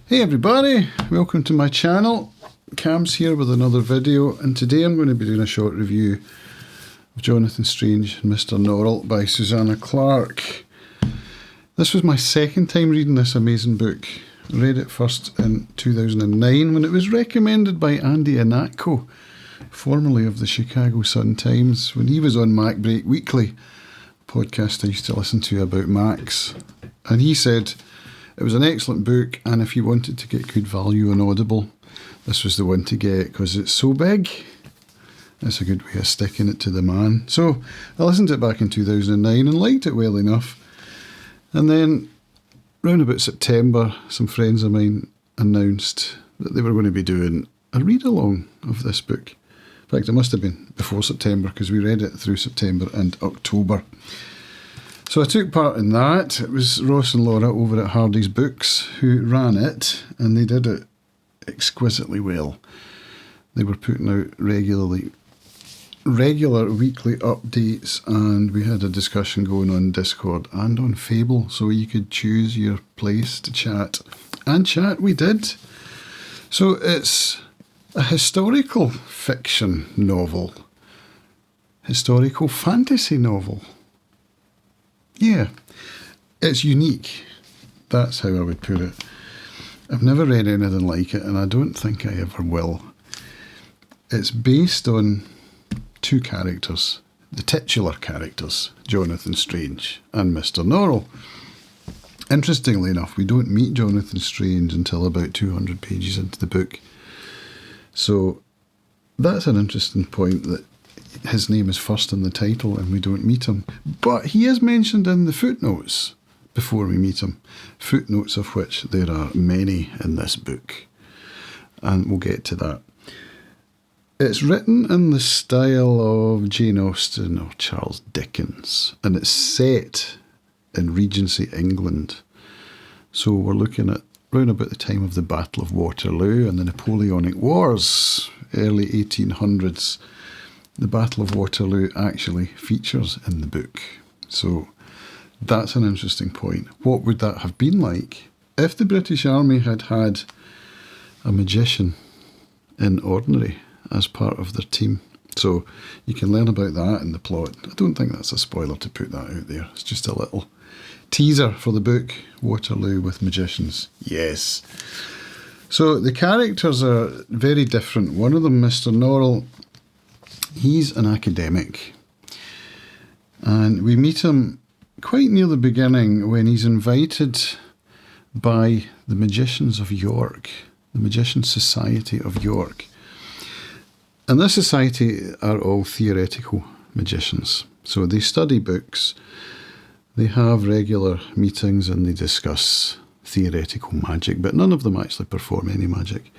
Hey everybody, welcome to my channel. Cam's here with another video, and today I'm going to be doing a short review of Jonathan Strange and Mr. Norrell by Susanna Clarke. This was my second time reading this amazing book. I read it first in 2009 when it was recommended by Andy Ihnatko, formerly of the Chicago Sun-Times, when he was on Mac Break Weekly, a podcast I used to listen to about Macs. And he said it was an excellent book, and if you wanted to get good value on Audible, this was the one to get because it's so big. That's a good way of sticking it to the man. So I listened to it back in 2009 and liked it well enough. And then round about September, some friends of mine announced that they were going to be doing a read-along of this book. In fact, it must have been before September because we read it through September and October. So I took part in that. It was Ross and Laura over at Hardy's Books who ran it, and they did it exquisitely well. They were putting out regular weekly updates, and we had a discussion going on Discord and on Fable, so you could choose your place to chat. And chat we did. So it's a historical fiction novel. Historical fantasy novel. Yeah, it's unique. That's how I would put it. I've never read anything like it, and I don't think I ever will. It's based on two characters, the titular characters, Jonathan Strange and Mr. Norrell. Interestingly enough, we don't meet Jonathan Strange until about 200 pages into the book. So that's an interesting point, that his name is first in the title and we don't meet him. But he is mentioned in the footnotes before we meet him. Footnotes of which there are many in this book. And we'll get to that. It's written in the style of Jane Austen or Charles Dickens. And it's set in Regency England. So we're looking at round about the time of the Battle of Waterloo and the Napoleonic Wars, early 1800s. The Battle of Waterloo actually features in the book. So that's an interesting point. What would that have been like if the British Army had had a magician in Ordinary as part of their team? So you can learn about that in the plot. I don't think that's a spoiler to put that out there. It's just a little teaser for the book, Waterloo with Magicians. Yes. So the characters are very different. One of them, Mr. Norrell, he's an academic, and we meet him quite near the beginning when he's invited by the Magicians of York, the Magicians Society of York. And this society are all theoretical magicians. So they study books, they have regular meetings, and they discuss theoretical magic, but none of them actually perform any magic.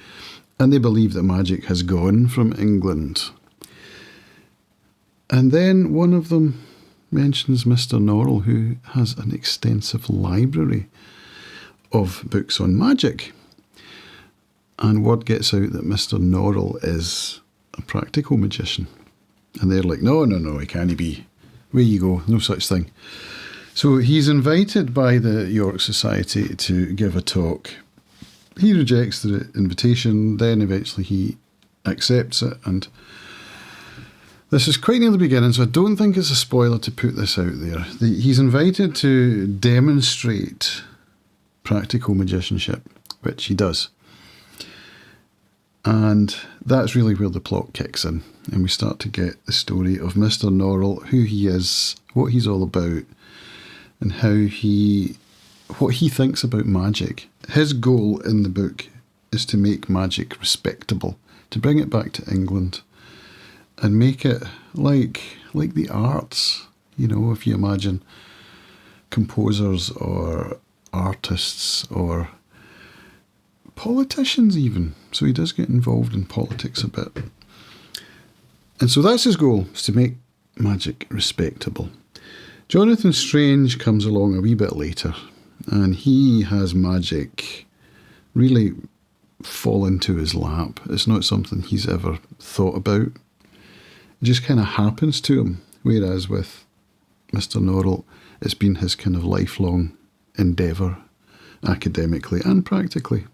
And they believe that magic has gone from England. And then one of them mentions Mr. Norrell, who has an extensive library of books on magic. And word gets out that Mr. Norrell is a practical magician. And they're like, no, he can't be. Where you go, no such thing. So he's invited by the York Society to give a talk. He rejects the invitation, then eventually he accepts it, and this is quite near the beginning, so I don't think it's a spoiler to put this out there. He's invited to demonstrate practical magicianship, which he does. And that's really where the plot kicks in, and we start to get the story of Mr. Norrell, who he is, what he's all about, and what he thinks about magic. His goal in the book is to make magic respectable, to bring it back to England, and make it like the arts. You know, if you imagine composers or artists or politicians even. So he does get involved in politics a bit. And so that's his goal, is to make magic respectable. Jonathan Strange comes along a wee bit later, and he has magic really fall into his lap. It's not something he's ever thought about. It just kind of happens to him, whereas with Mr. Norrell, it's been his kind of lifelong endeavour, academically and practically.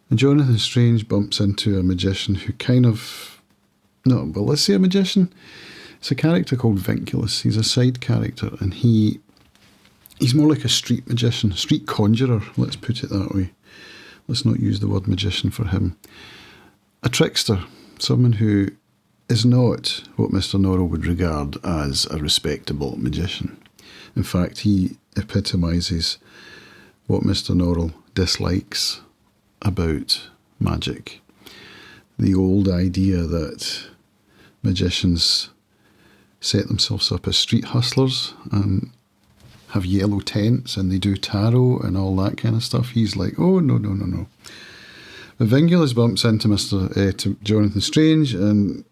And Jonathan Strange bumps into a magician who let's say a magician. It's a character called Vinculus. He's a side character, and he's more like a street magician, street conjurer, let's put it that way. Let's not use the word magician for him. A trickster, someone who is not what Mr. Norrell would regard as a respectable magician. In fact, he epitomises what Mr. Norrell dislikes about magic. The old idea that magicians set themselves up as street hustlers and have yellow tents and they do tarot and all that kind of stuff. He's like, oh, no. But Vinculus bumps into to Jonathan Strange and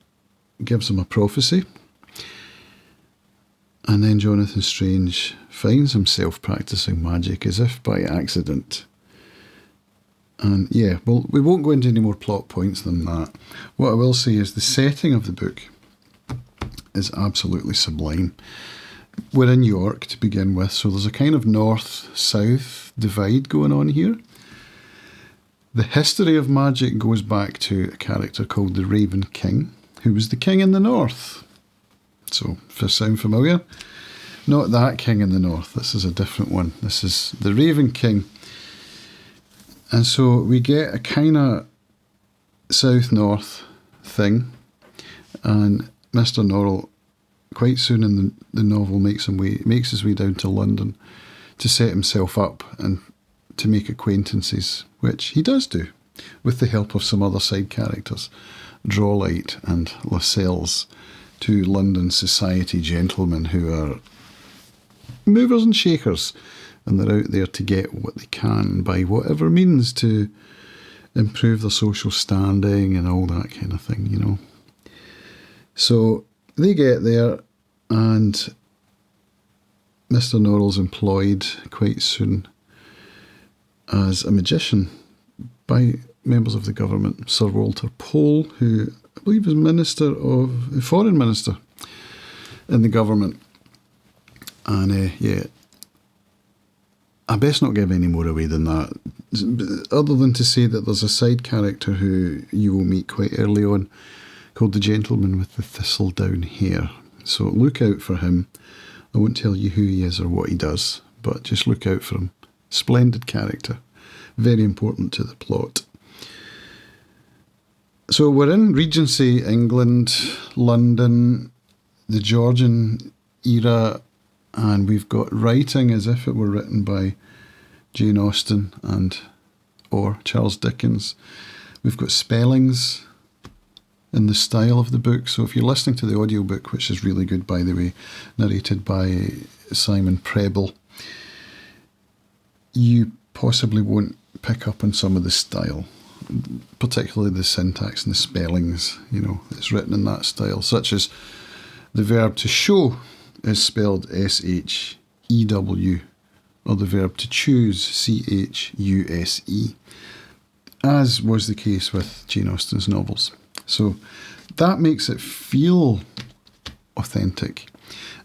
gives him a prophecy. And then Jonathan Strange finds himself practising magic as if by accident. And yeah, well, we won't go into any more plot points than that. What I will say is the setting of the book is absolutely sublime. We're in York to begin with, so there's a kind of north-south divide going on here. The history of magic goes back to a character called the Raven King, who was the king in the north. So, if this sound familiar? Not that king in the north, this is a different one. This is the Raven King. And so we get a kind of south-north thing, and Mr. Norrell, quite soon in the novel, makes his way down to London to set himself up and to make acquaintances, which he does do, with the help of some other side characters, Drawlight and Lascelles, two London society gentlemen who are movers and shakers, and they're out there to get what they can by whatever means to improve their social standing and all that kind of thing, you know. So they get there, and Mr. Norrell's employed quite soon as a magician by members of the government. Sir Walter Pole, who I believe is foreign minister in the government. And I best not give any more away than that, other than to say that there's a side character who you will meet quite early on called the gentleman with the thistle-down hair. So look out for him. I won't tell you who he is or what he does, but just look out for him. Splendid character. Very important to the plot. So we're in Regency, England, London, the Georgian era, and we've got writing as if it were written by Jane Austen or Charles Dickens. We've got spellings in the style of the book. So if you're listening to the audiobook, which is really good, by the way, narrated by Simon Preble, you possibly won't pick up on some of the style, particularly the syntax and the spellings. You know, it's written in that style, such as the verb to show is spelled S-H-E-W, or the verb to choose, C-H-U-S-E, as was the case with Jane Austen's novels. So that makes it feel authentic.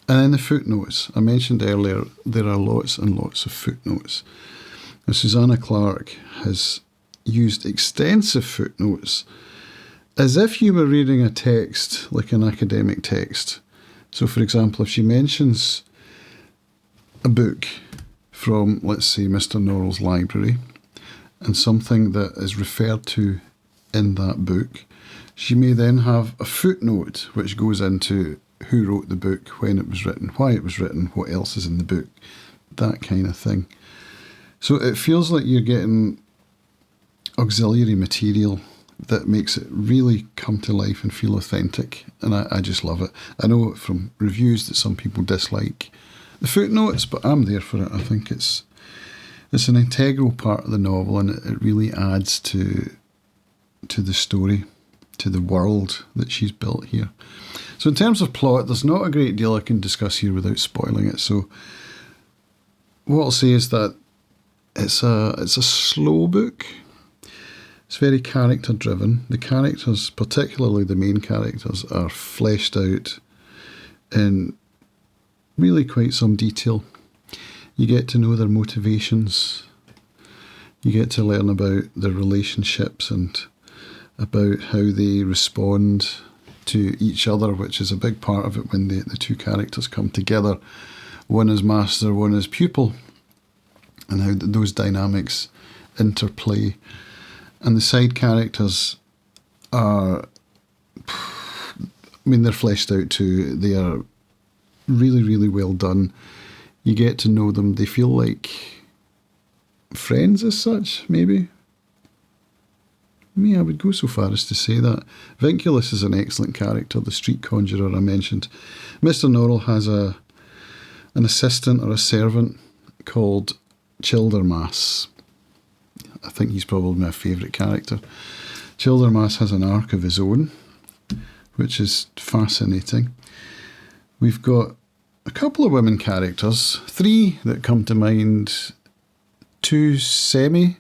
And then the footnotes. I mentioned earlier, there are lots and lots of footnotes. And Susanna Clarke has used extensive footnotes as if you were reading a text, like an academic text. So, for example, if she mentions a book from, let's say, Mr. Norrell's library, and something that is referred to in that book, she may then have a footnote which goes into who wrote the book, when it was written, why it was written, what else is in the book, that kind of thing. So it feels like you're getting auxiliary material that makes it really come to life and feel authentic, and I just love it. I know from reviews that some people dislike the footnotes, but I'm there for it. I think it's an integral part of the novel, and it really adds to the story, to the world that she's built here. So in terms of plot, there's not a great deal I can discuss here without spoiling it. So what I'll say is that it's a slow book. It's very character driven. The characters, particularly the main characters, are fleshed out in really quite some detail. You get to know their motivations. You get to learn about their relationships and about how they respond to each other, which is a big part of it when the two characters come together. One is master, one is pupil, and how those dynamics interplay. And the side characters are, they're fleshed out too. They are really, really well done. You get to know them. They feel like friends as such, maybe. I would go so far as to say that. Vinculus is an excellent character, the street conjurer I mentioned. Mr. Norrell has an assistant or a servant called Childermas. I think he's probably my favourite character. Childermas has an arc of his own, which is fascinating. We've got a couple of women characters, 3 that come to mind, 2 semi-main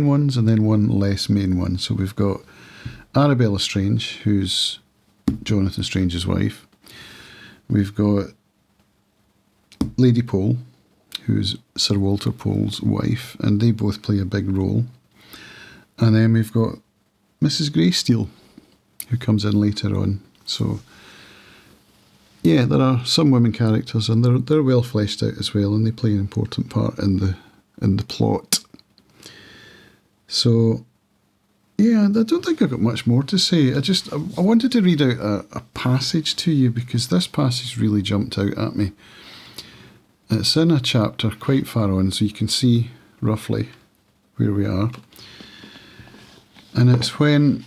ones and then 1 less main one. So we've got Arabella Strange, who's Jonathan Strange's wife. We've got Lady Pole, who's Sir Walter Pole's wife, and they both play a big role. And then we've got Mrs. Greysteel, who comes in later on. So, yeah, there are some women characters, and they're well fleshed out as well, and they play an important part in the plot. So, yeah, I don't think I've got much more to say. I wanted to read out a passage to you, because this passage really jumped out at me. It's in a chapter quite far on, so you can see roughly where we are. And it's when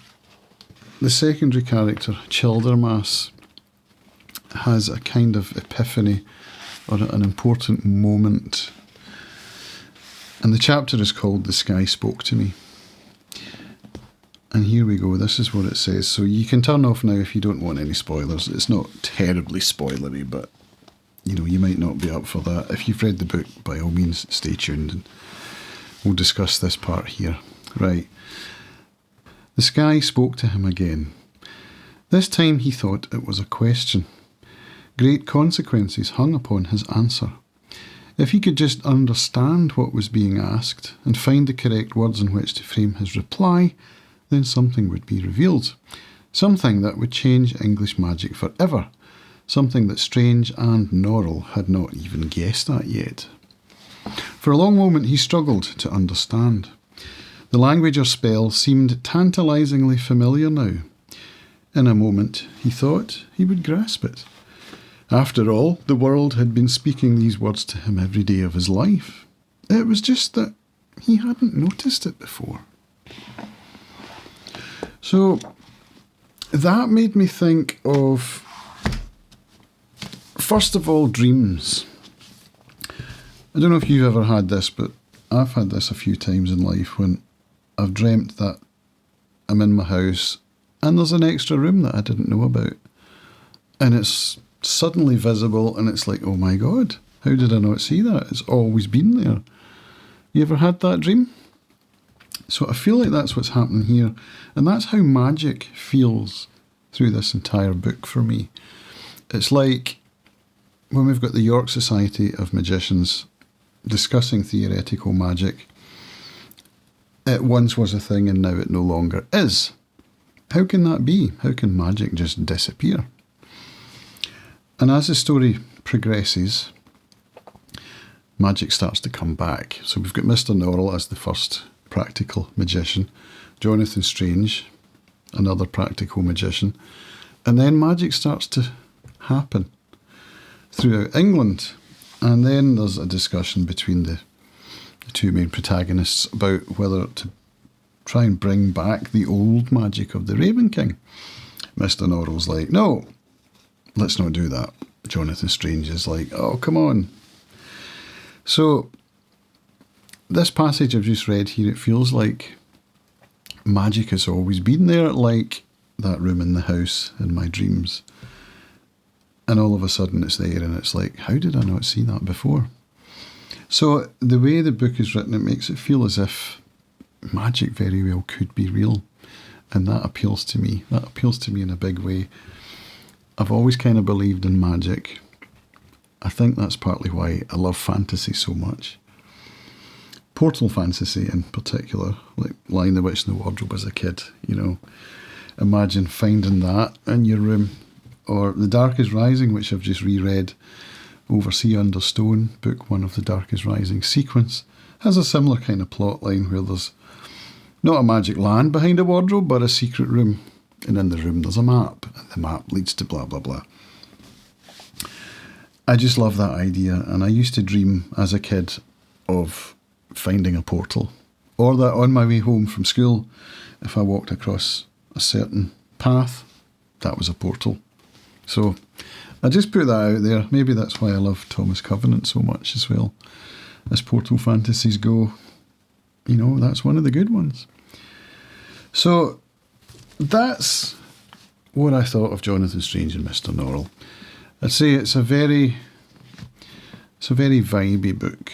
the secondary character, Childermas, has a kind of epiphany or an important moment. And the chapter is called "The Sky Spoke to Me." And here we go. This is what it says. So you can turn off now if you don't want any spoilers. It's not terribly spoilery, but you might not be up for that. If you've read the book, by all means, stay tuned and we'll discuss this part here. Right. The sky spoke to him again. This time he thought it was a question. Great consequences hung upon his answer. If he could just understand what was being asked and find the correct words in which to frame his reply, then something would be revealed. Something that would change English magic forever. Something that Strange and Norrell had not even guessed at yet. For a long moment he struggled to understand. The language or spell seemed tantalisingly familiar now. In a moment he thought he would grasp it. After all, the world had been speaking these words to him every day of his life. It was just that he hadn't noticed it before. So that made me think of, first of all, dreams. I don't know if you've ever had this, but I've had this a few times in life when I've dreamt that I'm in my house and there's an extra room that I didn't know about. And it's suddenly visible and it's like, oh my God, how did I not see that? It's always been there. You ever had that dream? So I feel like that's what's happening here. And that's how magic feels through this entire book for me. It's like when we've got the York Society of Magicians discussing theoretical magic. It once was a thing and now it no longer is. How can that be? How can magic just disappear? And as the story progresses, magic starts to come back. So we've got Mr. Norrell as the first practical magician, Jonathan Strange, another practical magician, and then magic starts to happen throughout England. And then there's a discussion between the two main protagonists about whether to try and bring back the old magic of the Raven King. Mr. Norrell's like, no, let's not do that. Jonathan Strange is like, oh, come on. So this passage I've just read here, it feels like magic has always been there, like that room in the house in my dreams. And all of a sudden it's there and it's like, how did I not see that before? So the way the book is written, it makes it feel as if magic very well could be real. And that appeals to me. That appeals to me in a big way. I've always kind of believed in magic. I think that's partly why I love fantasy so much. portal fantasy in particular, like Lion the Witch in the Wardrobe as a kid, you know. Imagine finding that in your room. Or The Dark is Rising, which I've just reread, Over Sea Under Stone, book 1 of The Dark is Rising sequence, has a similar kind of plot line where there's not a magic land behind a wardrobe, but a secret room. And in the room there's a map, and the map leads to blah, blah, blah. I just love that idea, and I used to dream as a kid of finding a portal, or that on my way home from school, if I walked across a certain path, that was a portal. So I just put that out there. Maybe that's why I love Thomas Covenant so much as well. As portal fantasies go, you know, that's one of the good ones. So that's what I thought of Jonathan Strange and Mr. Norrell. I'd say it's a very vibey book.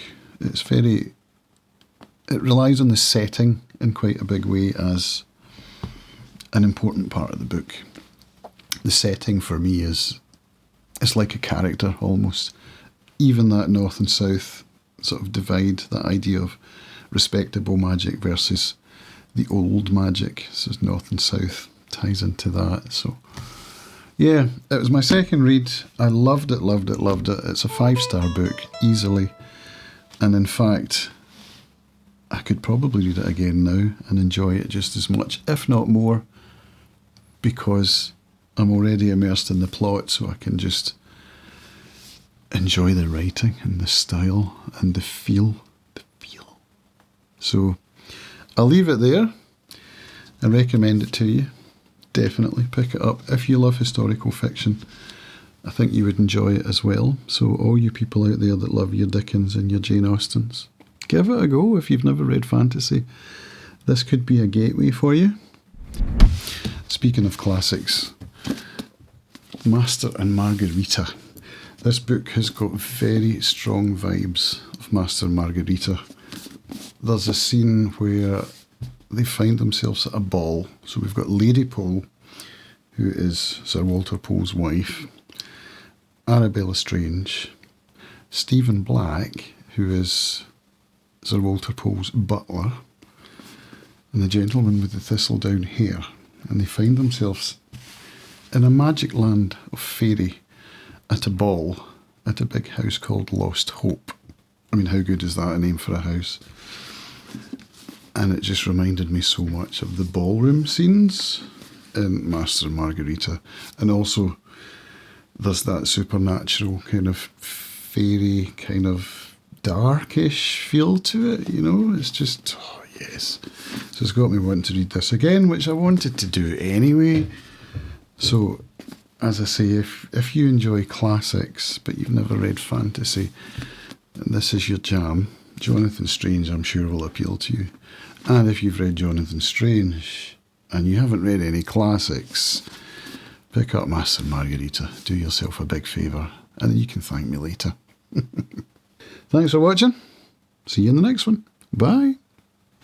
It relies on the setting in quite a big way as an important part of the book. The setting for me it's like a character almost. Even that north and south sort of divide, that idea of respectable magic versus the old magic. So north and south ties into that. So yeah, it was my second read. I loved it. It's a 5-star book, easily. And in fact, I could probably read it again now and enjoy it just as much, if not more, because I'm already immersed in the plot, so I can just enjoy the writing and the style and the feel. So I'll leave it there. I recommend it to you. Definitely pick it up. If you love historical fiction, I think you would enjoy it as well. So all you people out there that love your Dickens and your Jane Austens, give it a go if you've never read fantasy. This could be a gateway for you. Speaking of classics, Master and Margarita. This book has got very strong vibes of Master and Margarita. There's a scene where they find themselves at a ball. So we've got Lady Pole, who is Sir Walter Pole's wife, Arabella Strange, Stephen Black, who is Sir Walter Pole's butler, and the gentleman with the thistledown hair. And they find themselves in a magic land of fairy at a ball at a big house called Lost Hope. I mean, how good is that a name for a house? And it just reminded me so much of the ballroom scenes in Master and Margarita. And also, there's that supernatural kind of fairy, kind of darkish feel to it, you know? It's just, oh yes. So it's got me wanting to read this again, which I wanted to do anyway. So, as I say, if you enjoy classics, but you've never read fantasy, and this is your jam, Jonathan Strange, I'm sure, will appeal to you. And if you've read Jonathan Strange and you haven't read any classics, pick up Master and Margarita. Do yourself a big favour, and then you can thank me later. Thanks for watching. See you in the next one. Bye.